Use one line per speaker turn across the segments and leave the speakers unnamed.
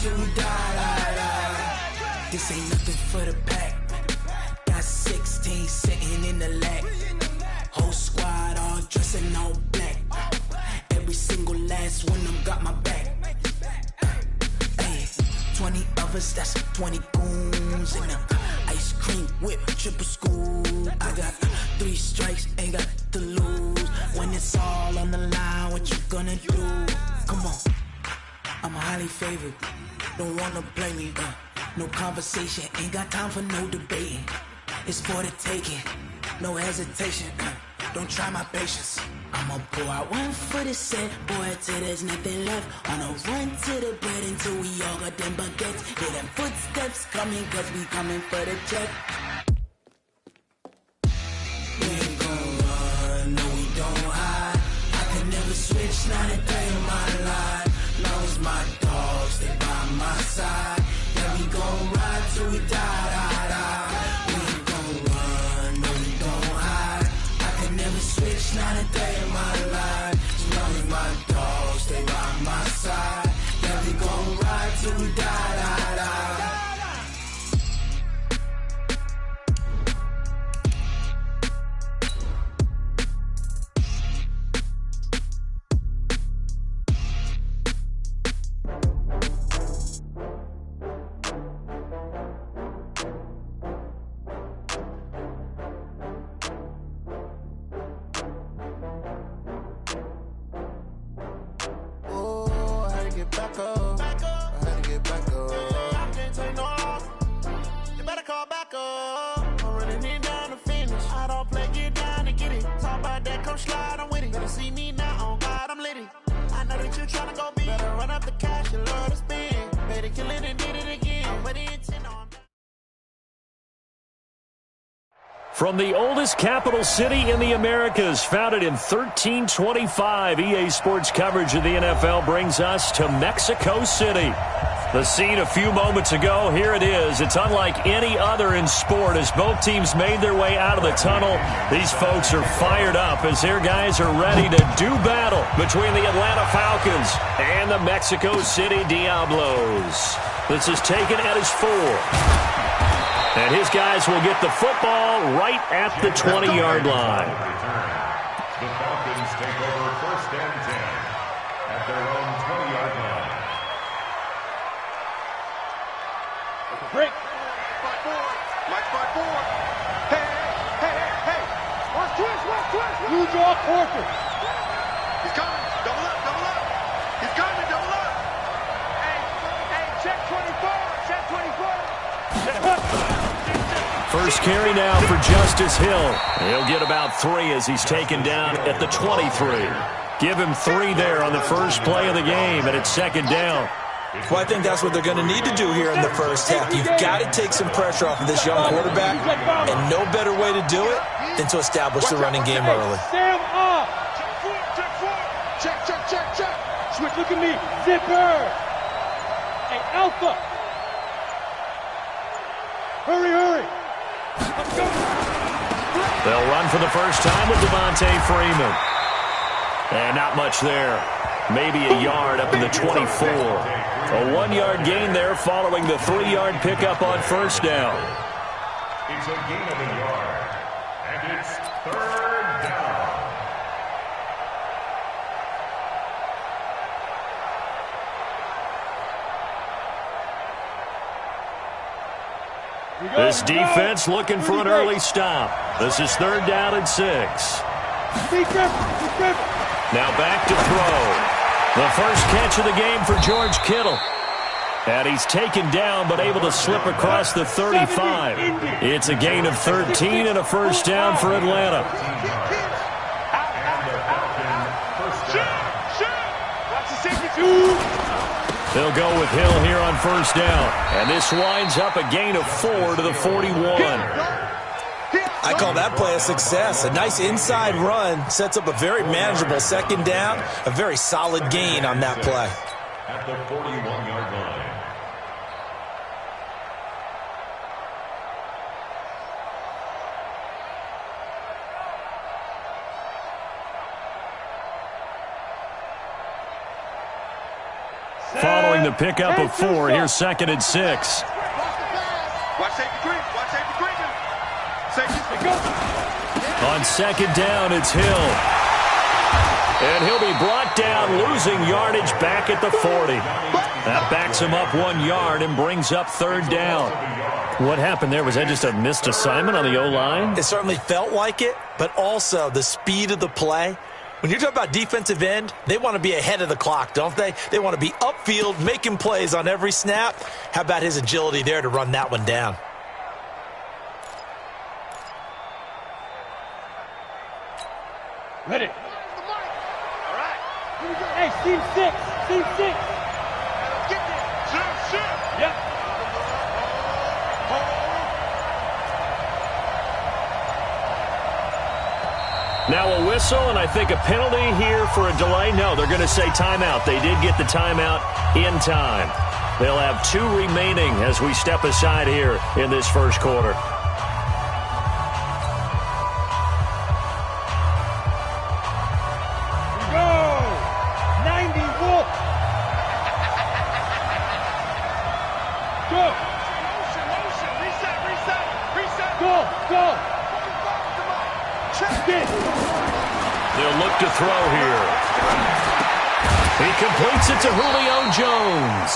till we die. This ain't nothing for the pack. Got 16 sitting in the lag. Whole squad all dressing all black. Every single last one of them got my back. Hey, 20 of us, that's 20 goons in the ice cream whip, triple school. I got 3 strikes, ain't got to lose. When it's all on the line, what you gonna do? Come on, I'm highly favored. Don't wanna play me, no conversation. Ain't got time for no debating. It's for the taking, no hesitation. Don't try my patience. I'ma pour out one for the set, boy, till there's nothing left. On a run to the bread until we all got them baguettes. Hear them footsteps coming, cause we coming for the check. We ain't gon' run, no we don't hide. I can never switch, not a day in my life. Long as my dogs, they by my side. Yeah, we gon' ride till we die. We ain't gon' run, no we don't hide. I can never switch, not a day in my life. As long as my dogs, stay by my side. Yeah, we gon' ride till we die.
From the oldest capital city in the Americas, founded in 1325, EA Sports coverage of the NFL brings us to Mexico City. The scene a few moments ago, here it is. It's unlike any other in sport as both teams made their way out of the tunnel. These folks are fired up as their guys are ready to do battle between the Atlanta Falcons and the Mexico City Diablos. This is taken at his 4. And his guys will get the football right at the 20-yard line.
The Falcons take over 1st and 10 at their own 20-yard line.
Break. Mike by 4. Hey. Watch twist. You draw quarter. He's coming. Double up. He's coming. Double up. Hey, check 24. Check 24.
First carry now for Justice Hill. He'll get about 3 as he's taken down at the 23. Give him 3 there on the first play of the game, and it's 2nd down.
Well, I think that's what they're going to need to do here in the first half. You've got to take some pressure off of this young quarterback, and no better way to do it than to establish the running game early.
Stand up. Check. Switch, look at me. Zipper. Hey, Alpha. Hurry.
They'll run for the first time with Devontae Freeman. And not much there. Maybe a yard up in the 24. A 1-yard gain there following the 3-yard pickup on first down.
It's a gain of a yard. And it's 3rd down.
This defense looking for an early stop. This is 3rd down and 6. Now back to throw. The first catch of the game for George Kittle. And he's taken down but able to slip across the 35. It's a gain of 13 and a first down for Atlanta. They'll go with Hill here on first down. And this winds up a gain of 4 to the 41.
I call that play a success. A nice inside run sets up a very manageable 2nd down. A very solid gain on that play.
At the 41-yard line.
Following the pickup of 4. Here's 2nd and 6.
Watch safety green. Watch safety green. Safety.
On 2nd down, it's Hill. And he'll be brought down, losing yardage back at the 40. That backs him up 1 yard and brings up 3rd down. What happened there? Was that just a missed assignment on the O-line?
It certainly felt like it, but also the speed of the play. When you're talking about defensive end, they want to be ahead of the clock, don't they? They want to be upfield, making plays on every snap. How about his agility there to run that one down?
Ready.
All right.
Hey, team 6. Team 6.
Get there. Shoot.
Yep.
Now a whistle, and I think a penalty here for a delay. No, they're going to say timeout. They did get the timeout in time. They'll have 2 remaining as we step aside here in this first quarter.
Go! 90 Wolf. Go.
Motion. Reset.
Go. Check it.
They'll look to throw here. He completes it to Julio Jones.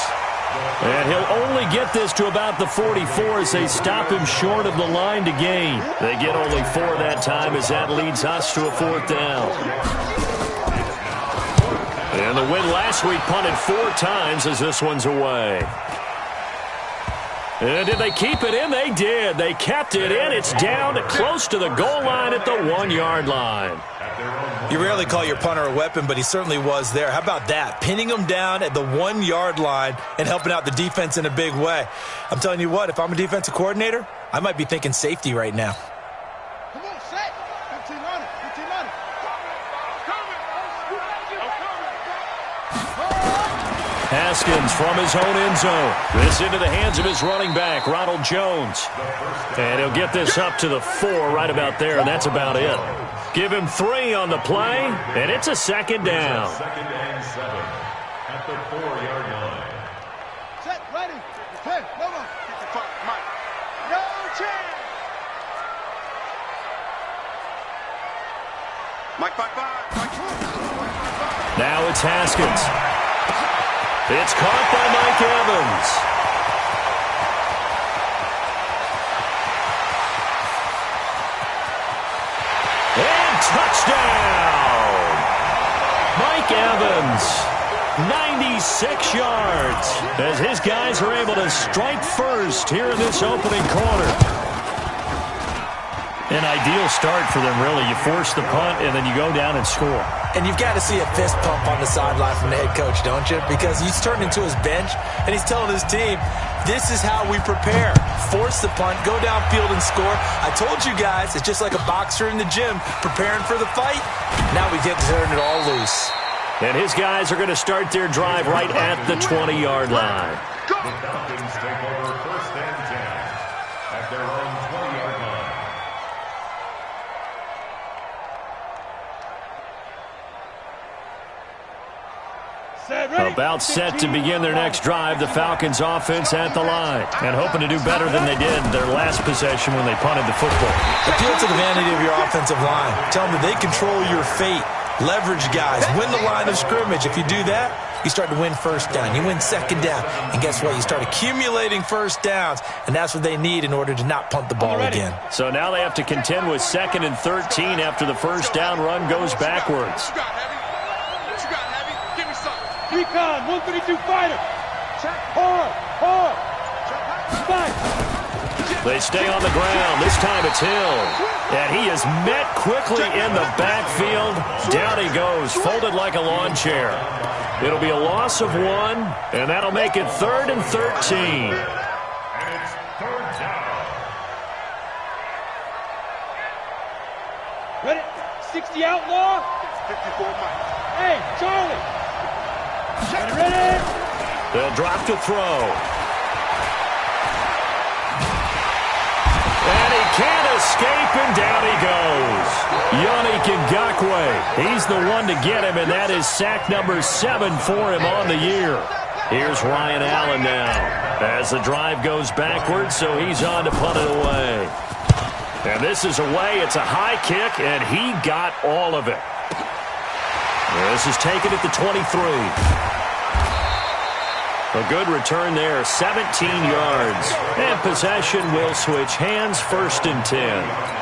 And he'll only get this to about the 44 as they stop him short of the line to gain. They get only 4 that time as that leads us to a 4th down. And the win last week punted 4 times as this one's away. And did they keep it in? They did. They kept it in. It's down to close to the goal line at the 1-yard line.
You rarely call your punter a weapon, but he certainly was there. How about that? Pinning him down at the 1-yard line and helping out the defense in a big way. I'm telling you what, if I'm a defensive coordinator, I might be thinking safety right now.
Come on, set. 15 on it.
Haskins from his own end zone. This into the hands of his running back, Ronald Jones. And he'll get this up to the 4 right about there, and that's about it. Give him 3 on the play, and it's a 2nd down.
2nd and 7 at the 4-yard line.
Set, ready. 10, come on. 55, Mike. No chance. Mike, 5-5. Mike, 2.
Now it's Haskins. It's caught by Mike Evans. And touchdown! Mike Evans, 96 yards, as his guys are able to strike first here in this opening quarter. An ideal start for them, really. You force the punt, and then you go down and score.
And you've got to see a fist pump on the sideline from the head coach, don't you? Because he's turned into his bench, and he's telling his team, this is how we prepare. Force the punt, go downfield and score. I told you guys, it's just like a boxer in the gym preparing for the fight. Now we get to turn it all loose.
And his guys are going to start their drive right at the 20-yard line.
The Falcons take over 1st and 10 at their own 20-yard line.
About set to begin their next drive, the Falcons offense at the line. And hoping to do better than they did their last possession when they punted the football.
Appeal to the vanity of your offensive line. Tell them that they control your fate. Leverage guys. Win the line of scrimmage. If you do that, you start to win 1st down. You win 2nd down. And guess what? You start accumulating 1st downs. And that's what they need in order to not punt the ball again.
So now they have to contend with 2nd and 13 after the 1st down run goes backwards.
Recon, 132 fighter. Hard. Fight.
They stay on the ground. This time it's Hill. And he is met quickly in the backfield. Down he goes, folded like a lawn chair. It'll be a loss of 1, and that'll make it 3rd and 13.
And it's 3rd down.
Ready? 60 outlaw.
54, Mike.
Hey, Charlie. Ready?
They'll drop to throw. And he can't escape, and down he goes. Yannick Ngakoue. He's the one to get him, and that is sack number 7 for him on the year. Here's Ryan Allen now as the drive goes backwards, so he's on to punt it away. And this is away. It's a high kick, and he got all of it. This is taken at the 23. A good return there, 17 yards. And possession will switch hands, 1st and 10.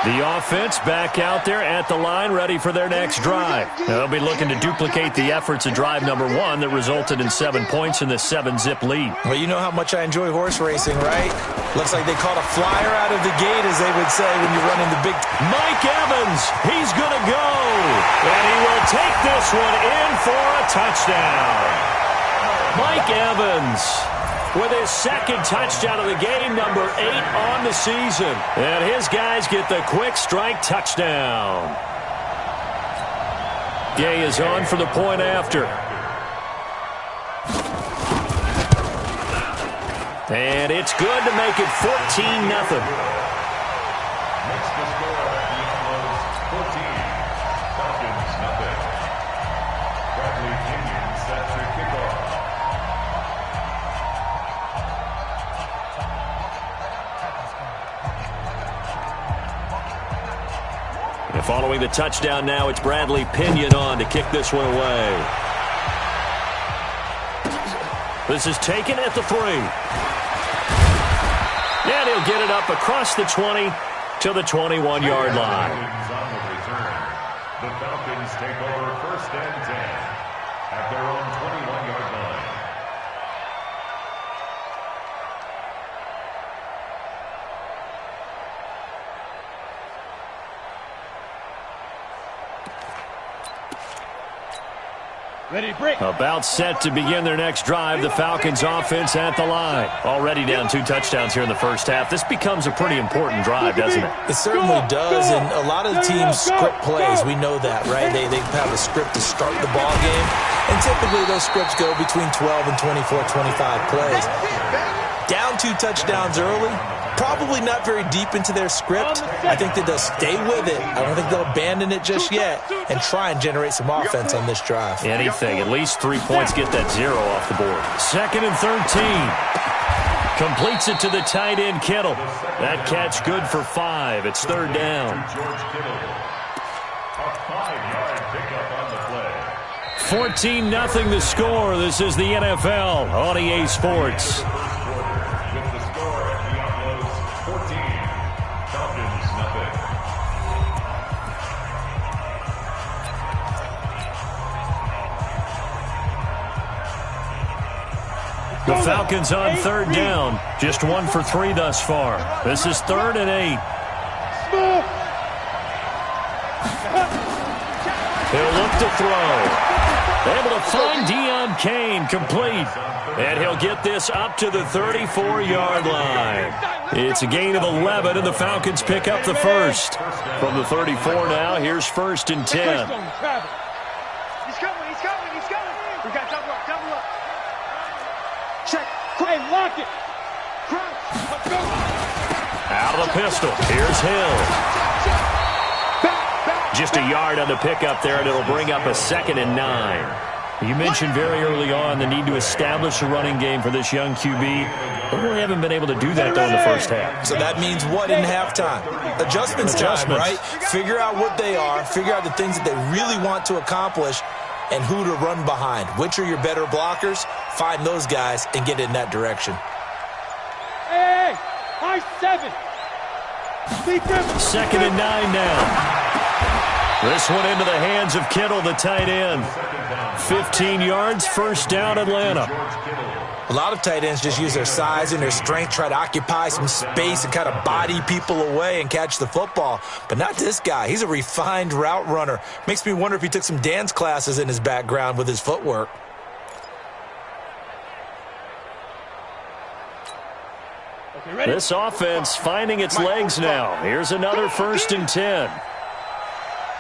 The offense back out there at the line, ready for their next drive. They'll be looking to duplicate the efforts of drive number 1 that resulted in 7 points in the 7-zip lead.
Well, you know how much I enjoy horse racing, right? Looks like they caught a flyer out of the gate, as they would say when you're running the big...
Mike Evans, he's going to go. And he will take this one in for a touchdown. Mike Evans with his 2nd touchdown of the game, number 8 on the season. And his guys get the quick strike touchdown. Gay is on for the point after. And it's good to make it 14-0.
Next to score, Diablos 14, Falcons 0. Bradley Kenyon set to kickoff.
And following the touchdown now, it's Bradley Pinion on to kick this one away. This is taken at the 3. And he'll get it up across the 20 to the 21-yard line.
On the return, the Falcons take over 1st and 10 at their own 21-yard line.
Ready, break.
About set to begin their next drive, the Falcons offense at the line. Already down 2 touchdowns here in the first half. This becomes a pretty important drive, doesn't it?
It certainly does, and a lot of the teams script plays. We know that, right? They have a script to start the ball game, and typically those scripts go between 12 and 24, 25 plays. Down 2 touchdowns early, probably not very deep into their script. I think that they'll stay with it. I don't think they'll abandon it just yet and try and generate some offense on this drive.
Anything, at least 3 points, get that 0 off the board. 2nd and 13. Completes it to the tight end, Kittle. That catch good for 5. It's 3rd down.
George Kittle. A 5-yard pickup on the play.
14-0 the score. This is the NFL on EA Sports.
With the score, Diablos 14, Falcons 0.
The Falcons on 3rd down. Just 1 for 3 thus far. This is 3rd and 8. He'll look to throw. Able to find Deion Kane, complete. And he'll get this up to the 34-yard line. It's a gain of 11, and the Falcons pick up the 1st. From the 34 now, here's 1st and 10.
He's coming. We got double up. Check.
Hey, lock it.
Crouch. Let's go.
Out of the pistol. Here's Hill. Just a yard on the pickup there, and it'll bring up a 2nd and 9. You mentioned very early on the need to establish a running game for this young QB. They really haven't been able to do that, though, in the first half.
So that means what in halftime? Adjustments time, right? Figure out what they are, figure out the things that they really want to accomplish, and who to run behind. Which are your better blockers? Find those guys and get in that direction.
Hey, high 7.
2nd and 9 now. This one into the hands of Kittle, the tight end. 15 yards, 1st down, Atlanta.
A lot of tight ends just use their size and their strength, try to occupy some space and kind of body people away and catch the football. But not this guy. He's a refined route runner. Makes me wonder if he took some dance classes in his background with his footwork.
This offense finding its legs now. Here's another 1st and 10.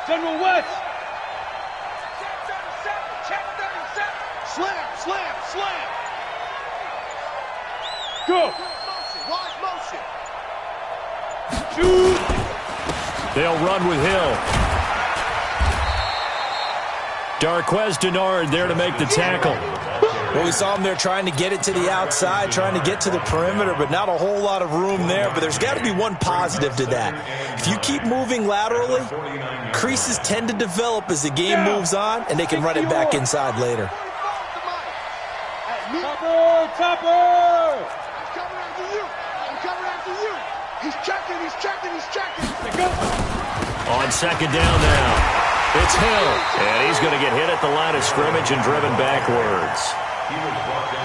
General West.
Check 37. Slam.
Go.
Wide motion.
Shoot.
They'll run with Hill. Darquez Denard there to make the tackle.
Well, we saw him there trying to get it to the outside, trying to get to the perimeter, but not a whole lot of room there. But there's got to be one positive to that. If you keep moving laterally, creases tend to develop as the game moves on, and they can run it back inside later.
Topper!
He's coming after you. I'm coming after you. He's checking.
On second down now. It's Hill, and he's going to get hit at the line of scrimmage and driven backwards.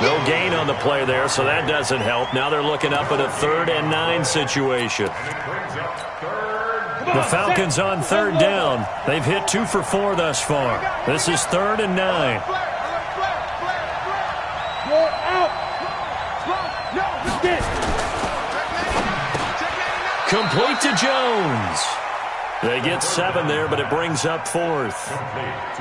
No gain on the play there, so that doesn't help. Now they're looking up at a 3rd and 9 situation. The Falcons on 3rd down. They've hit 2 for 4 thus far. This is 3rd and 9.
You're out.
Complete to Jones. They get 7 there, but it brings up 4th.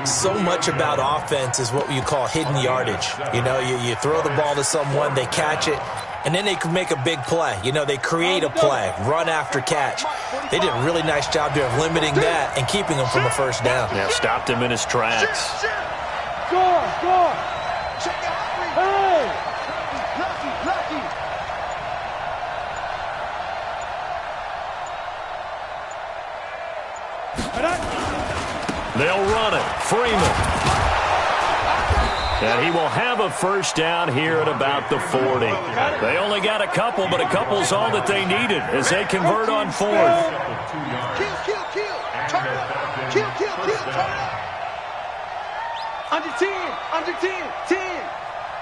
So much about offense is what you call hidden yardage. You know, you throw the ball to someone, they catch it, and then they can make a big play. You know, they create a play, run after catch. They did a really nice job there of limiting that and keeping him from a first down.
Yeah, stopped him in his tracks.
Score! Hey!
Lucky!
They'll run it. Freeman. And he will have a first down here at about the 40. They only got a couple, but a couple's all that they needed as they convert on 4th.
Kill. Turn it up. Kill. Turn it up. Under 10. 10.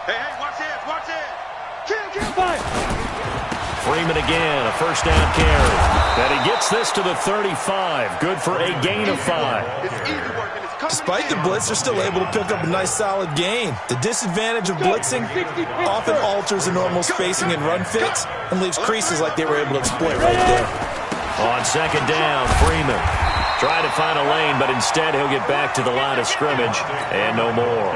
Hey, watch it. Kill.
Five.
Freeman again, a first down carry. And he gets this to the 35. Good for a gain of 5.
It's easy working.
Despite the blitz, they're still able to pick up a nice, solid gain. The disadvantage of blitzing often alters the normal spacing and run fits and leaves creases like they were able to exploit right there.
On second down, Freeman trying to find a lane, but instead he'll get back to the line of scrimmage and no more.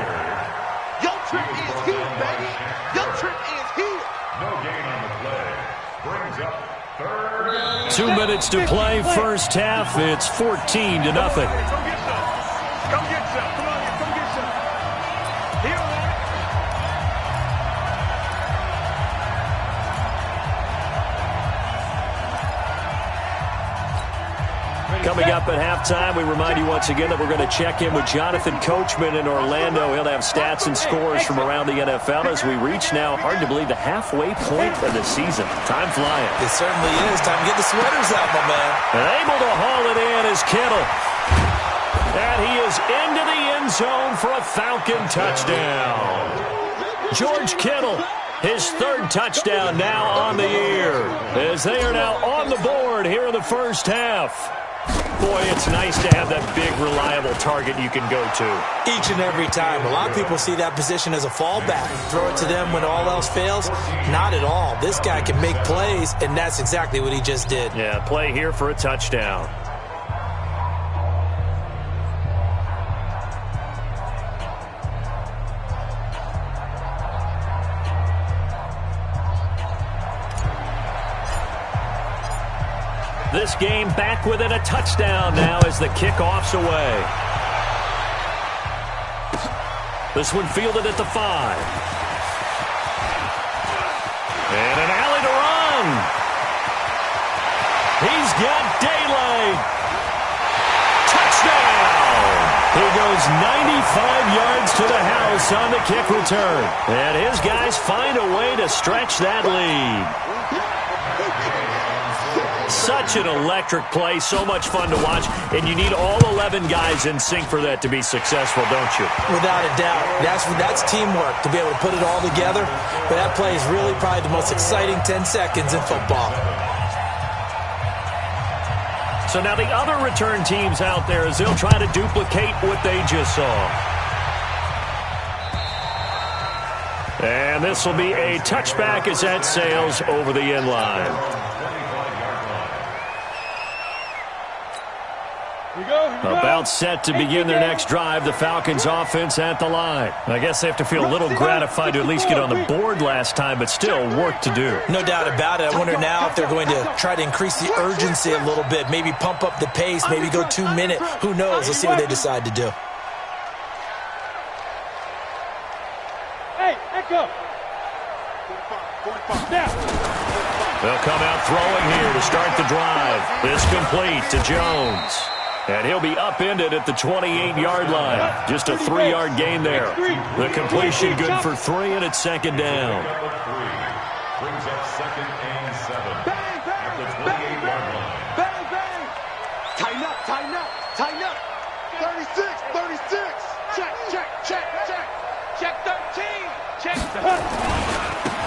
Your trick is here, baby. Your trick is here.
No gain on the play. Brings up 3rd.
2 minutes to play, first half. It's 14-0.
Come get some. Come on, come get some. Here,
Coming up at halftime, we remind you once again that we're going to check in with Jonathan Coachman in Orlando. He'll have stats and scores from around the NFL as we reach now, hard to believe, the halfway point of the season. Time flying.
It certainly is. Time to get the sweaters out, my man.
And able to haul it in is Kittle. And he is into the end zone for a Falcon touchdown. George Kittle, his 3rd touchdown now on the year, as they are now on the board here in the first half. Boy, it's nice to have that big, reliable target you can go to.
Each and every time. A lot of people see that position as a fallback. Throw it to them when all else fails. Not at all. This guy can make plays, and that's exactly what he just did.
Yeah, play here for a touchdown. This game back within a touchdown now as the kickoff's away. This one fielded at the 5. And an alley to run. He's got daylight. Touchdown. He goes 95 yards to the house on the kick return. And his guys find a way to stretch that lead. Such an electric play, so much fun to watch, and you need all 11 guys in sync for that to be successful, don't you?
Without a doubt. That's teamwork, to be able to put it all together. But that play is really probably the most exciting 10 seconds in football.
So now the other return teams out there as they'll try to duplicate what they just saw. And this will be a touchback as that sails over the end line. About set to begin their next drive, the Falcons offense at the line. I guess they have to feel a little gratified to at least get on the board last time, but still work to do.
No doubt about it. I wonder now if they're going to try to increase the urgency a little bit, maybe pump up the pace, maybe go 2 minute. Who knows? Let's see what they decide to do.
Hey, echo. Now.
They'll come out throwing here to start the drive. This complete to Jones. And he'll be upended at the 28-yard line. Just a 3-yard gain there. The completion good for 3, and it's second down.
Brings up 2nd and 7.
Bang, bang,
At the
bang,
28-yard line.
bang, bang. Tighten up, tighten up, tighten up. 36, 36. Check, check, check, check. Check 13. Check.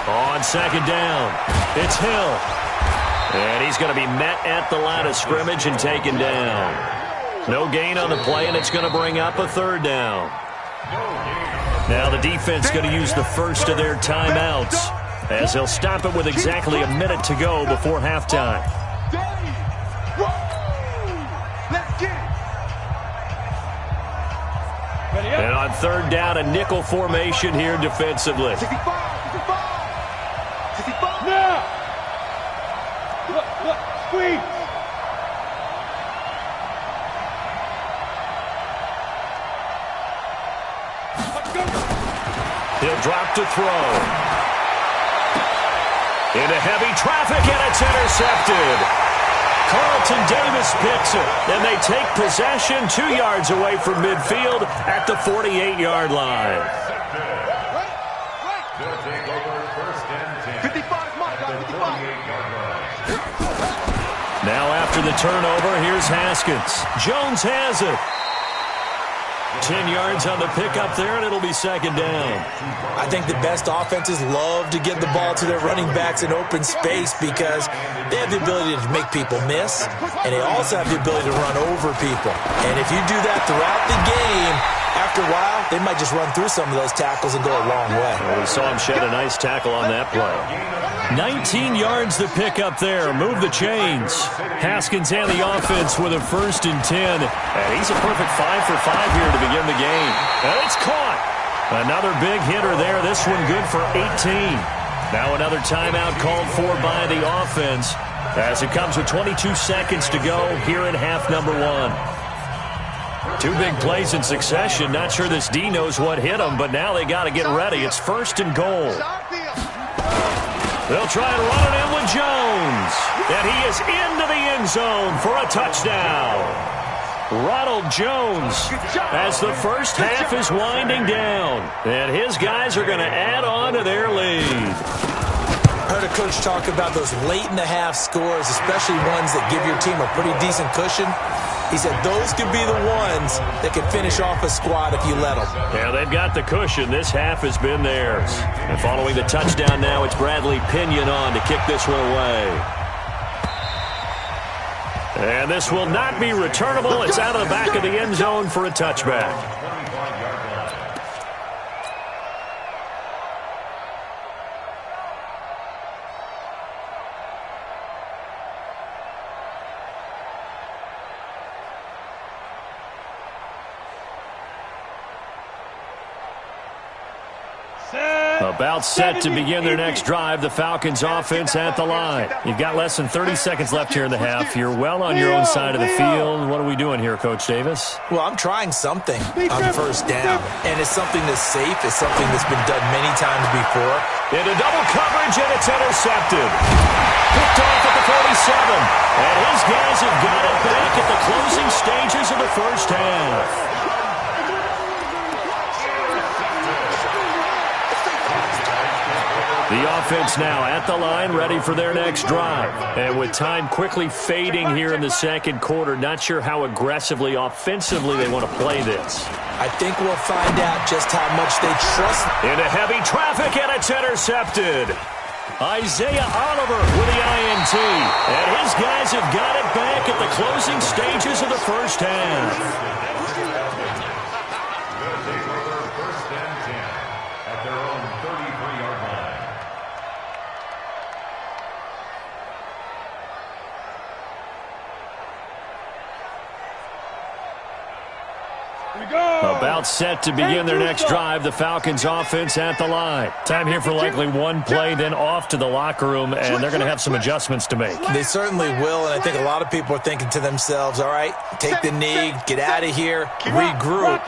On second down, it's Hill. And he's going to be met at the line of scrimmage and taken down. No gain on the play, and it's going to bring up a 3rd down. Now the defense going to use the first of their timeouts, as they'll stop it with exactly a minute to go before halftime.
Let's get it.
And on 3rd down, a nickel formation here defensively.
65, 65.
Now. Look, squeeze.
He'll drop to throw. Into heavy traffic, and it's intercepted. Carlton Davis picks it, and they take possession 2 yards away from midfield at the 48-yard line.
They'll take over 1st and 10.
55, mark,
At the 48-yard line.
Now after the turnover, here's Haskins. Jones has it. 10 yards on the pickup there, and it'll be second down.
I think the best offenses love to get the ball to their running backs in open space because they have the ability to make people miss, and they also have the ability to run over people. And if you do that throughout the game, after a while, they might just run through some of those tackles and go a long way.
Well, we saw him shed a nice tackle on that play. 19 yards the pickup there. Move the chains. Haskins and the offense with a 1st and 10. And he's a perfect 5 for 5 here to begin the game. And it's caught. Another big hitter there. This one good for 18. Now another timeout called for by the offense as it comes with 22 seconds to go here in half number 1. 2 big plays in succession. Not sure this D knows what hit him, but now they got to get ready. It's 1st and goal. They'll try and run it in with Jones. And he is into the end zone for a touchdown. Ronald Jones as the first half is winding down. And his guys are going to add on to their lead.
I heard a coach talk about those late-in-the-half scores, especially ones that give your team a pretty decent cushion. He said those could be the ones that could finish off a squad if you let them.
Yeah, they've got the cushion. This half has been theirs. And following the touchdown now, it's Bradley Pinion on to kick this one away. And this will not be returnable. It's out of the back of the end zone for a touchback. About set to begin their next drive. The Falcons offense at the line. You've got less than 30 seconds left here in the half. You're well on your own side of the field. What are we doing here, Coach Davis?
Well, I'm trying something on 1st down, and it's something that's safe. It's something that's been done many times before.
Into double coverage, and it's intercepted. Picked off at the 47. And his guys have got it back at the closing stages of the first half. The offense now at the line, ready for their next drive. And with time quickly fading here in the second quarter, not sure how aggressively, offensively they want to play this.
I think we'll find out just how much they trust.
Into heavy traffic, and it's intercepted. Isaiah Oliver with the INT. And his guys have got it back at the closing stages of the first half. About set to begin their next drive. The Falcons offense at the line. Time here for likely one play, then off to the locker room, and they're going to have some adjustments to make.
They certainly will, and I think a lot of people are thinking to themselves, all right, take the knee, get out of here, regroup.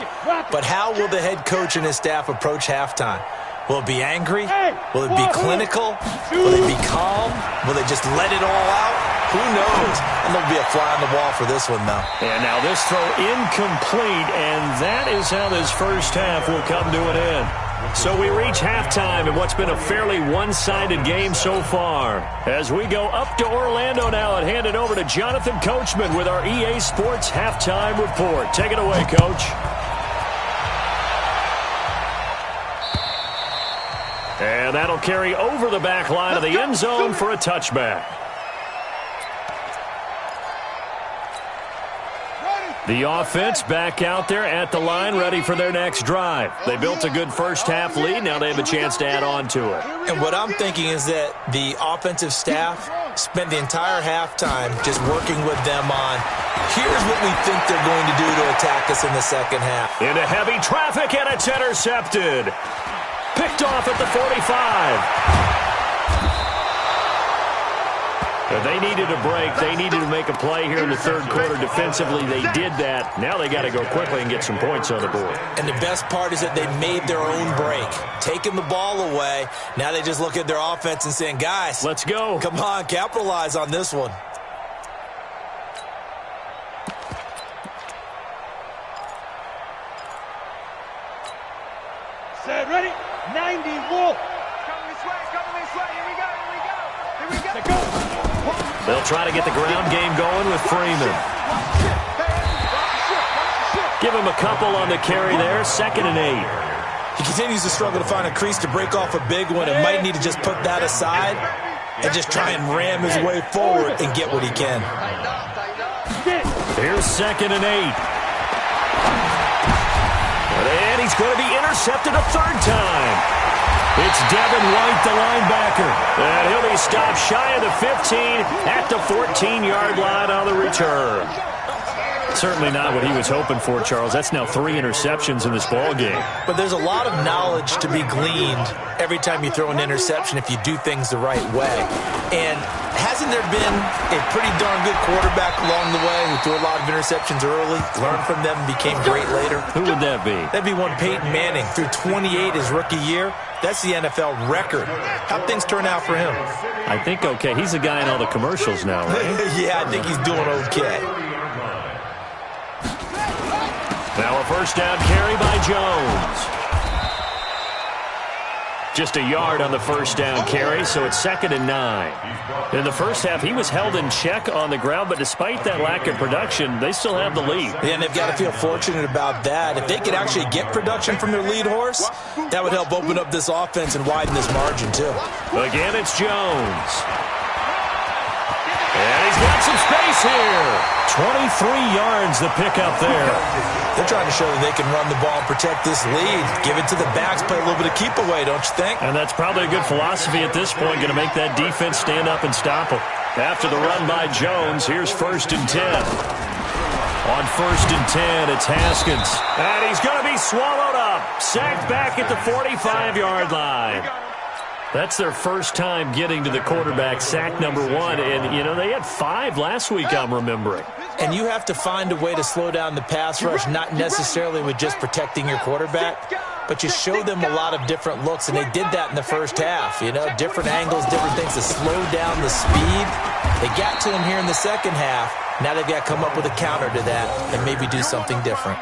But how will the head coach and his staff approach halftime? Will it be angry? Will it be clinical? Will they be calm? Will they just let it all out? Who knows? And there'll be a fly on the wall for this one, though.
And now this throw incomplete, and that is how this first half will come to an end. So we reach halftime in what's been a fairly one-sided game so far. As we go up to Orlando now and hand it over to Jonathan Coachman with our EA Sports Halftime Report. Take it away, Coach. And that'll carry over the back line of the end zone for a touchback. The offense back out there at the line, ready for their next drive. They built a good first-half lead. Now they have a chance to add on to it.
And what I'm thinking is that the offensive staff spent the entire halftime just working with them on, here's what we think they're going to do to attack us in the second half.
Into heavy traffic, and it's intercepted. Picked off at the 45. They needed a break. They needed to make a play here in the third quarter defensively. They did that. Now they got to go quickly and get some points on the board.
And the best part is that they made their own break. Taking the ball away. Now they just look at their offense and saying, guys,
let's go.
Come on, capitalize on this one.
Set, ready? 90 Wolf.
Coming this way, here we go, here we go, here we go.
They'll try to get the ground game going with Freeman. Give him a couple on the carry there, 2nd and 8.
He continues to struggle to find a crease to break off a big one, and might need to just put that aside and just try and ram his way forward and get what he can.
Here's 2nd and 8. And he's going to be intercepted a third time. It's Devin White, the linebacker. And he'll be stopped shy of the 15 at the 14-yard line on the return. Certainly not what he was hoping for, Charles. That's now 3 interceptions in this ball game.
But there's a lot of knowledge to be gleaned every time you throw an interception if you do things the right way. And hasn't there been a pretty darn good quarterback along the way who threw a lot of interceptions early, learned from them, and became great later?
Who would that be?
That'd be one Peyton Manning. Threw 28 his rookie year. That's the NFL record. How'd things turn out for him?
I think okay. He's a guy in all the commercials now, right?
Yeah, I think he's doing okay.
Now a first down carry by Jones. Just a yard on the first down carry, so it's 2nd and 9. In the first half, he was held in check on the ground, but despite that lack of production, they still have the lead.
Yeah, and they've got to feel fortunate about that. If they could actually get production from their lead horse, that would help open up this offense and widen this margin, too.
Again, it's Jones. And he's got some space here. 23 yards the pickup there.
They're trying to show that they can run the ball and protect this lead. Give it to the backs, play a little bit of keep away, don't you think?
And that's probably a good philosophy at this point, going to make that defense stand up and stop them. After the run by Jones, here's 1st and 10. On 1st and 10, it's Haskins. And he's going to be swallowed up. Sacked back at the 45-yard line. That's their first time getting to the quarterback, sack number 1. And, you know, they had 5 last week, I'm remembering.
And you have to find a way to slow down the pass rush, not necessarily with just protecting your quarterback, but you show them a lot of different looks, and they did that in the first half. You know, different angles, different things to slow down the speed. They got to him here in the second half. Now they've got to come up with a counter to that and maybe do something different.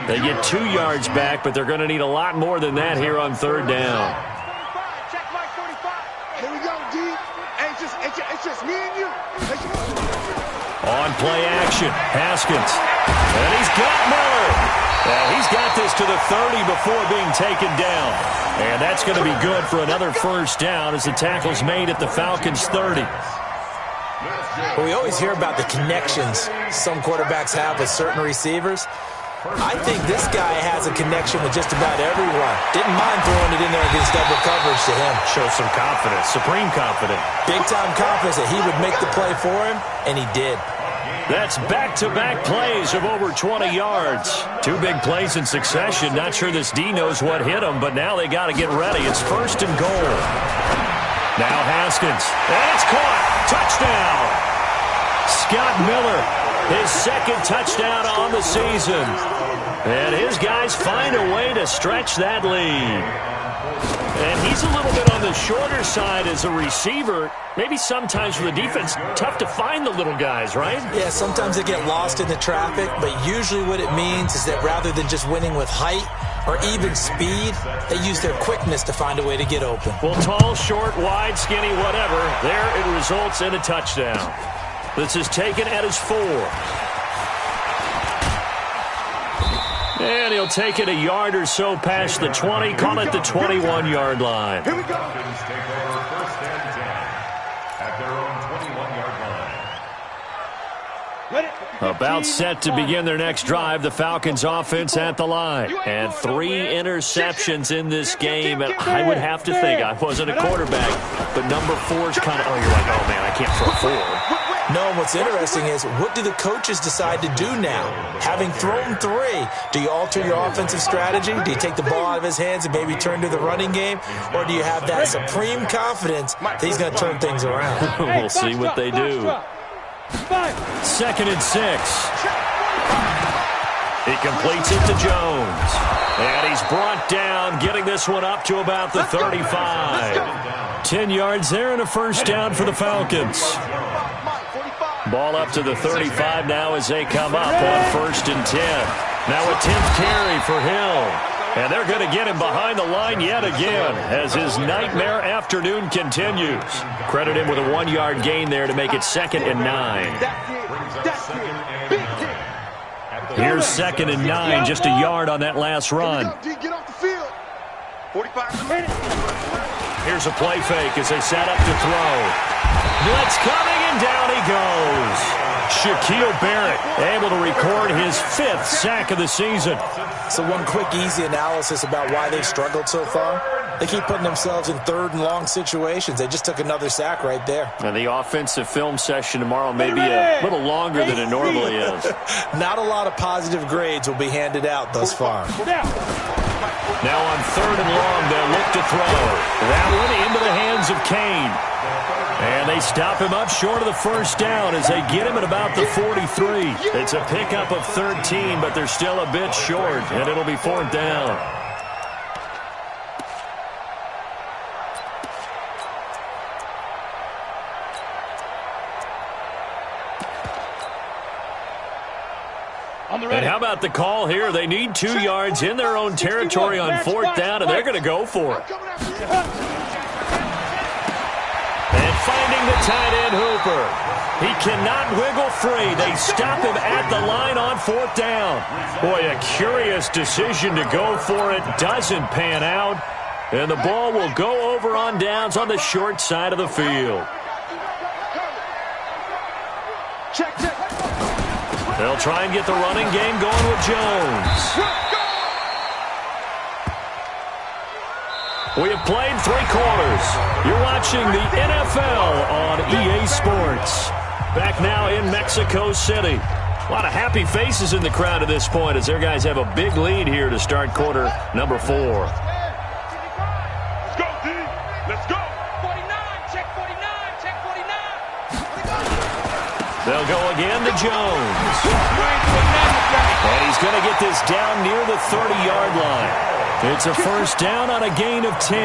They get 2 yards back, but they're going to need a lot more than that here on 3rd down.
It's just me and you.
On play action, Haskins. And he's got Miller. And he's got this to the 30 before being taken down. And that's going to be good for another first down as the tackle's made at the Falcons' 30.
Well, we always hear about the connections some quarterbacks have with certain receivers. I think this guy has a connection with just about everyone. Didn't mind throwing it in there against double coverage to him.
Shows some confidence, supreme confidence.
Big-time confidence that he would make the play for him, and he did.
That's back-to-back plays of over 20 yards. 2 big plays in succession. Not sure this D knows what hit him, but now they got to get ready. It's 1st and goal. Now Haskins. And it's caught. Touchdown. Scott Miller. His 2nd touchdown on the season. And his guys find a way to stretch that lead. And he's a little bit on the shorter side as a receiver. Maybe sometimes for the defense, tough to find the little guys, right?
Yeah, sometimes they get lost in the traffic, but usually what it means is that rather than just winning with height or even speed, they use their quickness to find a way to get open.
Well, tall, short, wide, skinny, whatever, there it results in a touchdown. This is taken at his 4. And he'll take it a yard or so past the 20, call it the 21-yard line.
Here we go. Falcons take over first and 10 at their own 21-yard line.
About set to begin their next drive, the Falcons offense at the line. And 3 interceptions in this game, and I would have to think, I wasn't a quarterback, but number 4's kind of, oh, you're like, oh, man, I can't throw 4.
No, and what's interesting is, what do the coaches decide to do now? Having thrown 3, do you alter your offensive strategy? Do you take the ball out of his hands and maybe turn to the running game? Or do you have that supreme confidence that he's going to turn things around?
We'll see what they do. 2nd and 6. He completes it to Jones. And he's brought down, getting this one up to about the 35. 10 yards there and a first down for the Falcons. Ball up to the 35 now as they come up on 1st and 10. Now a 10th carry for Hill. And they're going to get him behind the line yet again as his nightmare afternoon continues. Credit him with a 1-yard gain there to make it 2nd and 9. Here's 2nd and 9, just a yard on that last run.
Get off the field. 45.
Here's a play fake as they set up to throw. Blitz coming, and down he goes. Shaquille Barrett able to record his 5th sack of the season.
So one quick, easy analysis about why they've struggled so far. They keep putting themselves in 3rd and long situations. They just took another sack right there.
And the offensive film session tomorrow may be a little longer than it normally is.
Not a lot of positive grades will be handed out thus far.
Now on 3rd and long, they'll look to throw. That one into the hands of Kane. And they stop him up short of the first down as they get him at about the 43. It's a pickup of 13, but they're still a bit short, and it'll be 4th down. And how about the call here? They need 2 yards in their own territory on 4th down, and they're going to go for it. And finding the tight end, Hooper. He cannot wiggle free. They stop him at the line on 4th down. Boy, a curious decision to go for it. Doesn't pan out. And the ball will go over on downs on the short side of the field.
Check.
They'll try and get the running game going with Jones. We have played 3 quarters. You're watching the NFL on EA Sports. Back now in Mexico City. A lot of happy faces in the crowd at this point as their guys have a big lead here to start quarter number 4.
Let's go, D. Let's go.
49, check 49, check 49.
They'll go again to Jones. And he's going to get this down near the 30-yard line. It's a first down on a gain of 10.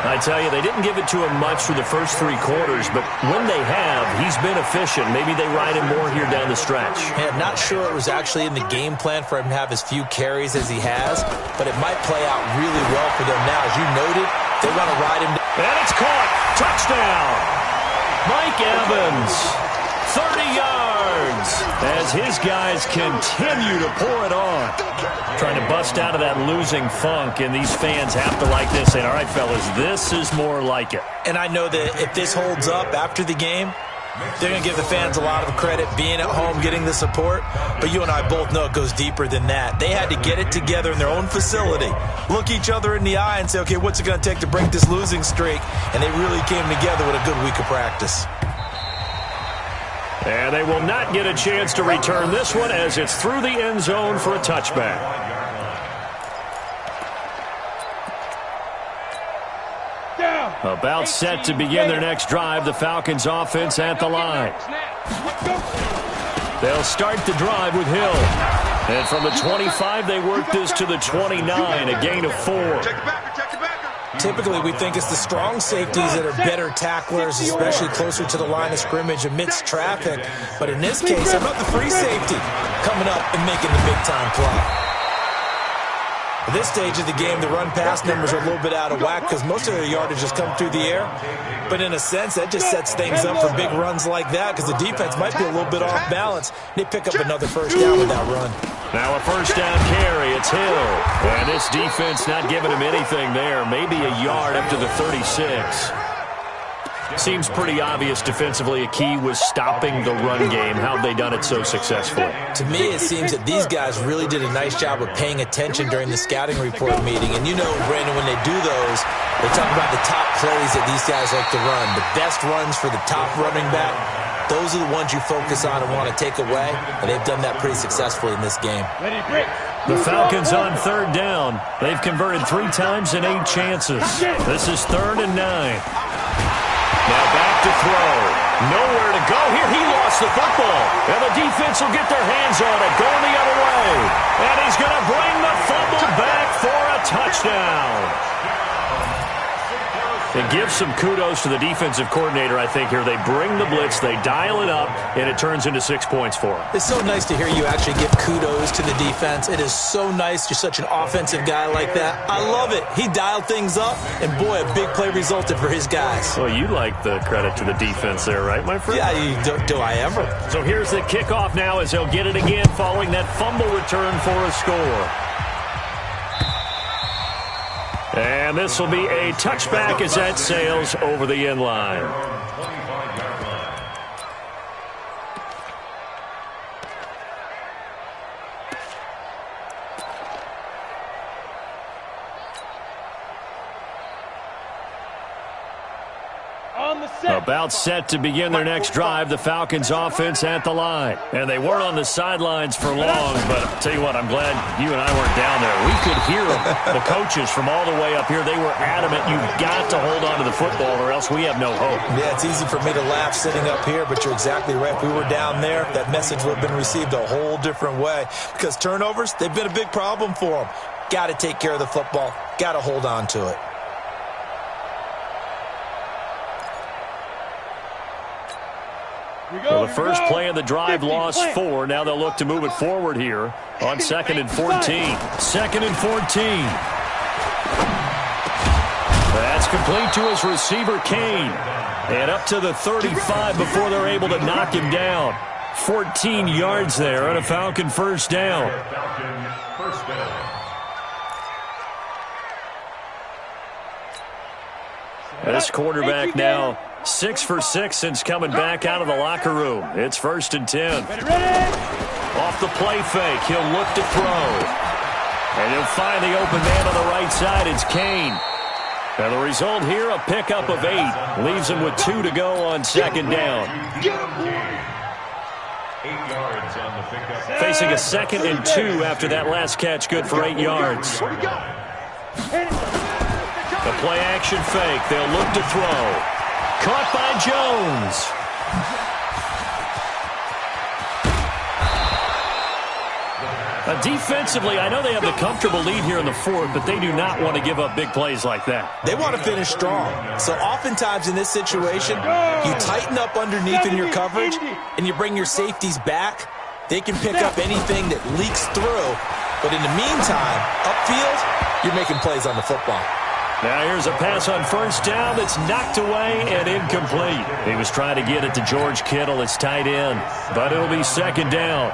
I tell you, they didn't give it to him much for the first 3 quarters, but when they have, he's been efficient. Maybe they ride him more here down the stretch.
Yeah, not sure it was actually in the game plan for him to have as few carries as he has, but it might play out really well for them now. As you noted, they want to ride him.
And it's caught. Touchdown. Mike Evans. 30 yards as his guys continue to pour it on. Trying to bust out of that losing funk, and these fans have to like this. And all right, fellas, this is more like it.
And I know that if this holds up after the game, they're going to give the fans a lot of credit being at home, getting the support. But you and I both know it goes deeper than that. They had to get it together in their own facility, look each other in the eye and say, okay, what's it going to take to break this losing streak? And they really came together with a good week of practice.
And they will not get a chance to return this one as it's through the end zone for a touchback. About set to begin their next drive, the Falcons offense at the line. They'll start the drive with Hill. And from the 25, they work this to the 29, a gain of 4.
Check the backer.
Typically, we think it's the strong safeties that are better tacklers, especially closer to the line of scrimmage amidst traffic. But in this case, how about the free safety coming up and making the big-time play? At this stage of the game, the run-pass numbers are a little bit out of whack because most of their yardage has come through the air. But in a sense, that just sets things up for big runs like that because the defense might be a little bit off balance. They pick up another first down with that run.
Now a first down carry. It's Hill. And this defense not giving him anything there. Maybe a yard up to the 36. Seems pretty obvious defensively a key was stopping the run game. How have they done it so successfully?
To me, it seems that these guys really did a nice job of paying attention during the scouting report meeting. And you know, Brandon, when they do those, they talk about the top plays that these guys like to run. The best runs for the top running back, those are the ones you focus on and want to take away. And they've done that pretty successfully in this game.
The Falcons on third down. They've converted 3 times in 8 chances. This is 3rd and 9. Now back to throw. Nowhere to go here. He lost the football. And the defense will get their hands on it. Going the other way. And he's going to bring the fumble back for a touchdown. It gives some kudos to the defensive coordinator, I think, here. They bring the blitz, they dial it up, and it turns into 6 points for them.
It's so nice to hear you actually give kudos to the defense. It is so nice. You're such an offensive guy like that. I love it. He dialed things up, and boy, a big play resulted for his guys.
Well, you like the credit to the defense there, right, my friend?
Yeah, do I ever?
So here's the kickoff now as they'll get it again following that fumble return for a score. And this will be a touchback as that sails over the end line. About set to begin their next drive, the Falcons offense at the line. And they weren't on the sidelines for long, but I'll tell you what, I'm glad you and I weren't down there. We could hear them, the coaches from all the way up here. They were adamant, you've got to hold on to the football or else we have no hope.
Yeah, it's easy for me to laugh sitting up here, but you're exactly right. If we were down there, that message would have been received a whole different way because turnovers, they've been a big problem for them. Got to take care of the football. Got to hold on to it.
Well, the first play of the drive lost 4. Now they'll look to move it forward here on 2nd and 14. 2nd and 14. That's complete to his receiver, Kane. And up to the 35 before they're able to knock him down. 14 yards there on a Falcon first down. This quarterback now 6 for 6 since coming back out of the locker room. It's 1st and 10. Off the play fake, he'll look to throw. And he'll find the open man on the right side. It's Kane. And the result here, a pickup of 8. Leaves him with 2 to go on 2nd down.
8 yards on the pickup.
Facing a 2nd and 2 after that last catch, good for 8 yards. The play action fake, they'll look to throw. Caught by Jones. Defensively, I know they have the comfortable lead here in the 4th, but they do not want to give up big plays like that.
They want to finish strong. So oftentimes in this situation, you tighten up underneath in your coverage, and you bring your safeties back. They can pick up anything that leaks through. But in the meantime, upfield, you're making plays on the football.
Now here's a pass on first down that's knocked away and incomplete. He was trying to get it to George Kittle, his tight end, but it'll be 2nd down.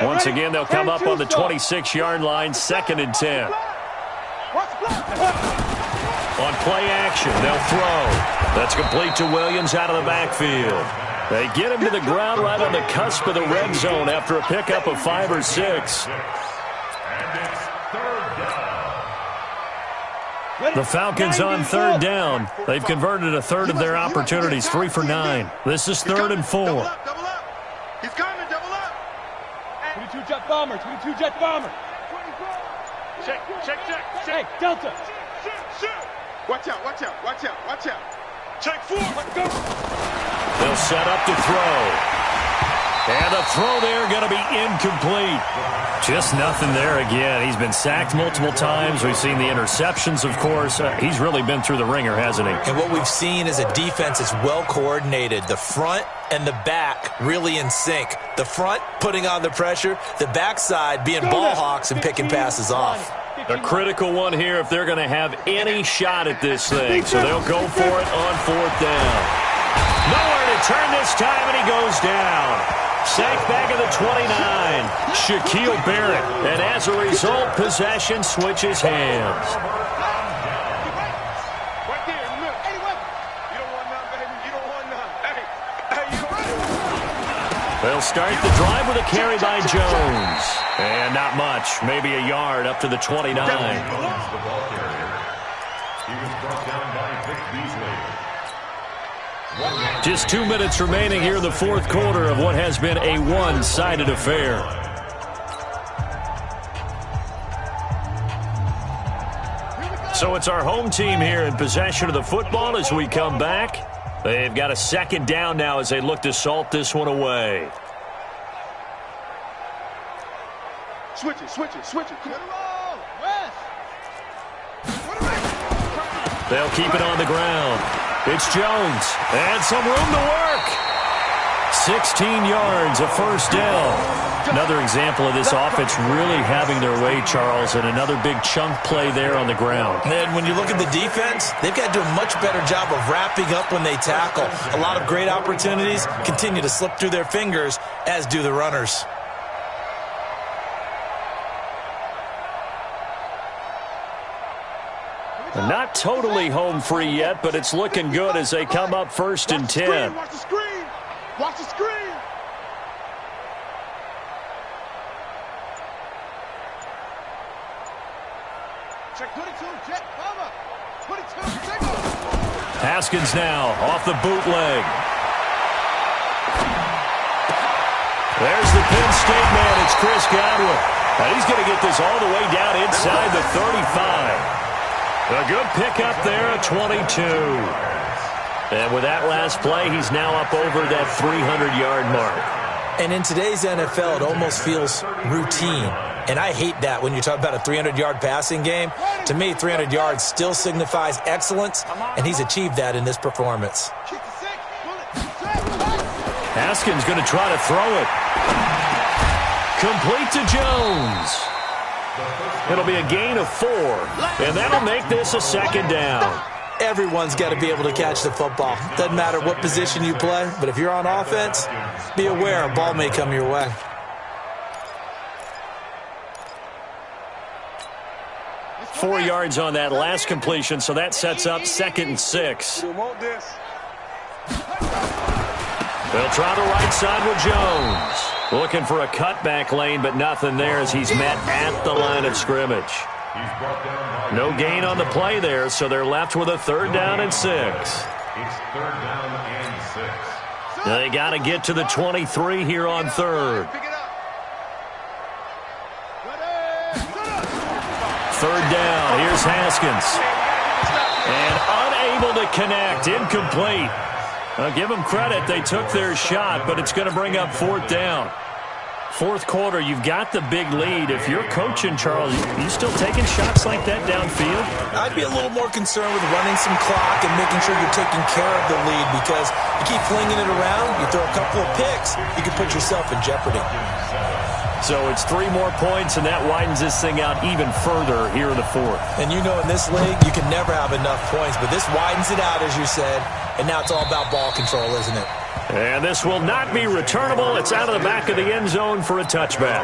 Once again, they'll come up on the 26-yard line, 2nd and 10. On play action, they'll throw. That's complete to Williams out of the backfield. They get him to the ground right on the cusp of the red zone after a pickup of 5 or 6. The Falcons on 3rd down. They've converted a 1/3 of their opportunities, 3 for 9. This is 3rd and 4.
Double up. He's coming, double up.
22 jet bomber, 22 jet bomber.
Check.
Hey, Delta.
Shoot. Watch out. Check 4. Let's go.
They'll set up to throw. And the throw there going to be incomplete. Just nothing there again. He's been sacked multiple times. We've seen the interceptions, of course. He's really been through the ringer, hasn't he?
And what we've seen is a defense that's well coordinated. The front and the back really in sync. The front putting on the pressure. The backside being ball hawks and picking passes off.
A critical one here if they're going to have any shot at this thing. So they'll go for it on 4th down. Nowhere to turn this time, and he goes down. Sacked back at the 29. Shaquille Barrett. And as a result, possession switches hands.
Right there in the middle. Hey, wait. You don't want none, baby. You don't want none. Hey, you don't.
They'll start the drive with a carry by Jones. And not much. Maybe a yard up to the 29.
The ball carrier. He was brought down by Vic Beasley.
Just 2 minutes remaining here in the 4th quarter of what has been a one-sided affair. So it's our home team here in possession of the football as we come back. They've got a 2nd down now as they look to salt this one away.
Switch it.
They'll keep it on the ground. It's Jones. And some room to work. 16 yards, a 1st down. Another example of this offense really having their way, Charles, and another big chunk play there on the ground.
And when you look at the defense, they've got to do a much better job of wrapping up when they tackle. A lot of great opportunities continue to slip through their fingers, as do the runners.
Not totally home free yet, but it's looking good as they come up 1st and 10.
Watch the screen. Watch the screen. Check 22. Check. Mama. 22. Check.
Haskins now off the bootleg. There's the Penn State man. It's Chris Godwin. And he's going to get this all the way down inside the 35. A good pickup there at 22. And with that last play, he's now up over that 300-yard mark.
And in today's NFL, it almost feels routine. And I hate that when you talk about a 300-yard passing game. To me, 300 yards still signifies excellence, and he's achieved that in this performance.
Haskins going to try to throw it. Complete to Jones. It'll be a gain of 4, and that'll make this a 2nd down.
Everyone's got to be able to catch the football. Doesn't matter what position you play, but if you're on offense, be aware a ball may come your way.
Four yards on that last completion, so that sets up 2nd and 6.
You want this?
They'll try the right side with Jones. Looking for a cutback lane, but nothing there as he's met at the line of scrimmage. No gain on the play there, so they're left with a 3rd down and 6.
It's 3rd down and 6.
They got to get to the 23 here on 3rd. 3rd down, here's Haskins. And unable to connect, incomplete. I'll give them credit, they took their shot, but it's going to bring up 4th down. 4th quarter, you've got the big lead. If you're coaching, Charles, you still taking shots like that downfield?
I'd be a little more concerned with running some clock and making sure you're taking care of the lead, because you keep flinging it around, you throw a couple of picks, you can put yourself in jeopardy.
So it's 3 more points, and that widens this thing out even further here in the 4th.
And you know in this league, you can never have enough points, but this widens it out, as you said, and now it's all about ball control, isn't it?
And this will not be returnable. It's out of the back of the end zone for a touchback.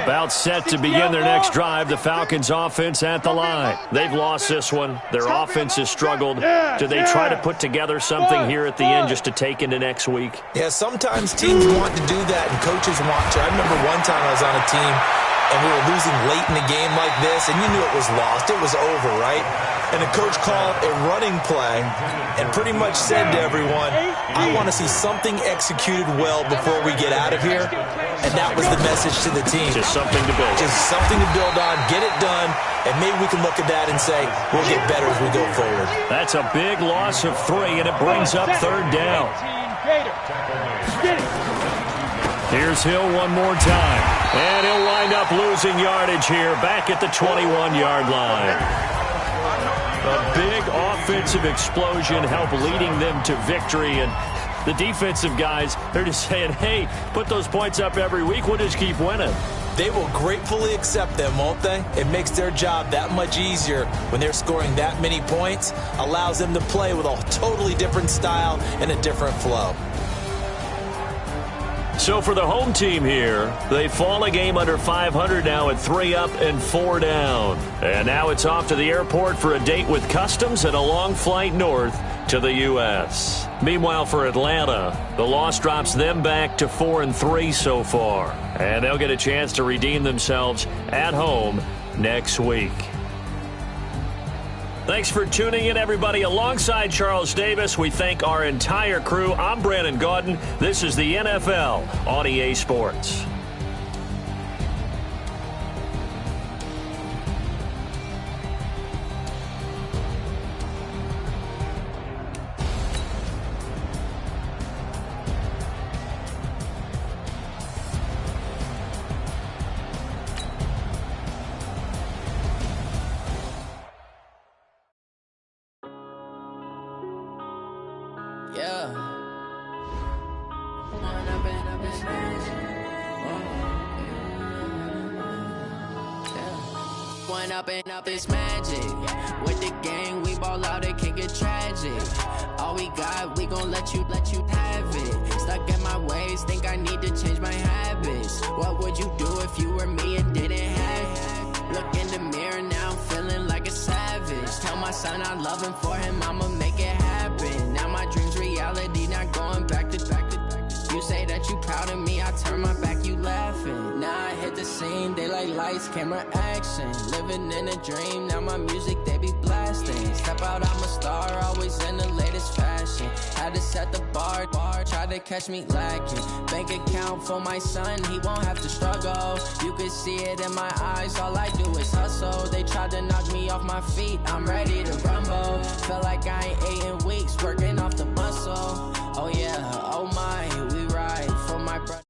About set to begin their next drive. The Falcons offense at the line. They've lost this one. Their offense has struggled. Do they try to put together something here at the end just to take into next week?
Yeah, sometimes teams want to do that and coaches want to. I remember one time I was on a team and we were losing late in the game like this, and you knew it was lost. It was over, right? And the coach called a running play and pretty much said to everyone, I want to see something executed well before we get out of here. And that was the message to the team.
Just something to build.
Just something to build on, get it done, and maybe we can look at that and say, we'll get better as we go forward.
That's a big loss of 3, and it brings up 3rd down. Here's Hill one more time. And he'll wind up losing yardage here back at the 21-yard line. A big offensive explosion helped leading them to victory. And the defensive guys, they're just saying, hey, put those points up every week. We'll just keep winning.
They will gratefully accept them, won't they? It makes their job that much easier when they're scoring that many points. Allows them to play with a totally different style and a different flow.
So for the home team here, they fall a game under 500 now at 3 up and 4 down. And now it's off to the airport for a date with Customs and a long flight north to the U.S. Meanwhile, for Atlanta, the loss drops them back to 4-3 so far. And they'll get a chance to redeem themselves at home next week. Thanks for tuning in, everybody. Alongside Charles Davis, we thank our entire crew. I'm Brandon Gaudin. This is the NFL on EA Sports.
Up this magic with the gang, we ball out, it can get tragic. All we got, we gon' let you have it. Stuck in my ways, think I need to change my habits. What would you do if you were me and didn't have it? Look in the mirror now, I'm feeling like a savage. Tell my son I love him, for him I'ma make it happen. Now my dream's reality, not going back to. You say that you proud of me, I turn my back, you laughing. Now I hit the scene, they like lights, camera, action. Living in a dream, now my music, they be blasting. Step out, I'm a star, always in the latest fashion. Had to set the bar, try to catch me lacking. Bank account for my son, he won't have to struggle. You can see it in my eyes, all I do is hustle. They tried to knock me off my feet, I'm ready to rumble. Feel like I ain't ate in weeks, working off the muscle. Oh yeah, oh my, we ride for my brother.